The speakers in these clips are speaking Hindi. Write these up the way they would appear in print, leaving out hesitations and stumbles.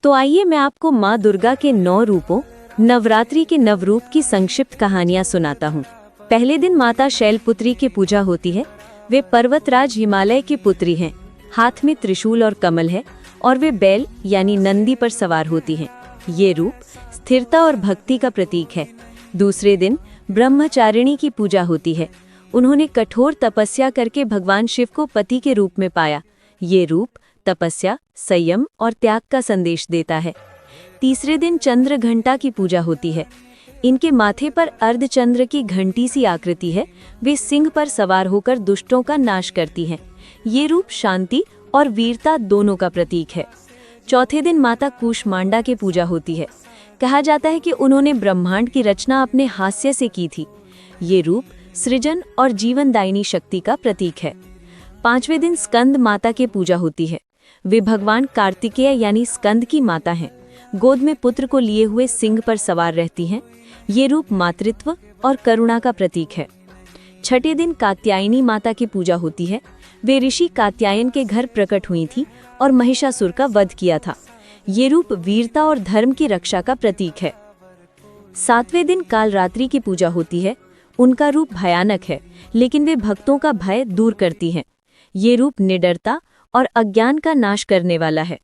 तो आइए मैं आपको माँ दुर्गा के 9 रूपों, नवरात्रि के नवरूप की संक्षिप्त कहानियाँ सुनाता हूँ। पहले दिन माता शैलपुत्री की पूजा होती है। वे पर्वतराज हिमालय की पुत्री हैं। हाथ में त्रिशूल और कमल है और वे बैल यानी नंदी पर सवार होती हैं। ये रूप स्थिरता और भक्ति का प्रतीक है। दूसरे दिन ब्रह्मचारिणी की पूजा होती है। उन्होंने कठोर तपस्या करके भगवान शिव को पति के रूप में पाया। ये रूप तपस्या, संयम और त्याग का संदेश देता है। तीसरे दिन चंद्र घंटा की पूजा होती है। इनके माथे पर अर्धचंद्र की घंटी सी आकृति है। वे सिंह पर सवार होकर दुष्टों का नाश करती हैं। ये रूप शांति और वीरता दोनों का प्रतीक है। चौथे दिन माता कूष्मांडा की पूजा होती है। कहा जाता है कि उन्होंने ब्रह्मांड की रचना अपने हास्य से की थी। ये रूप सृजन और जीवनदायिनी शक्ति का प्रतीक है। पांचवें दिन स्कंद माता की पूजा होती है। वे भगवान कार्तिकेय यानी स्कंद की माता हैं। गोद में पुत्र को लिए हुए सिंह पर सवार रहती हैं। ये रूप मातृत्व और करुणा का प्रतीक है। छठे दिन कात्यायनी माता की पूजा होती है। वे ऋषि कात्यायन के घर प्रकट हुई थी और महिषासुर का वध किया था। ये रूप वीरता और धर्म की रक्षा का प्रतीक है। सातवें दिन कालरात्रि की पूजा होती है। उनका रूप भयानक है, लेकिन वे भक्तों का भय दूर करती हैं। ये रूप निडरता और अज्ञान का नाश करने वाला है।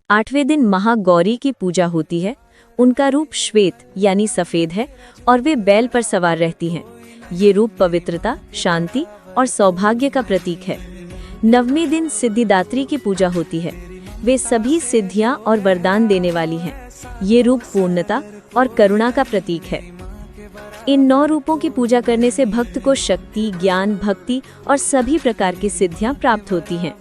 आठवें दिन महागौरी की पूजा होती है। उनका रूप श्वेत यानी सफेद है और वे बैल पर सवार रहती हैं। ये रूप पवित्रता, शांति और सौभाग्य का प्रतीक है। नववें दिन सिद्धिदात्री की पूजा होती है। वे सभी सिद्धियां और वरदान देने वाली हैं। ये रूप पूर्णता और करुणा का प्रतीक है। इन 9 रूपों की पूजा करने से भक्त को शक्ति, ज्ञान, भक्ति और सभी प्रकार की सिद्धियां प्राप्त होती हैं।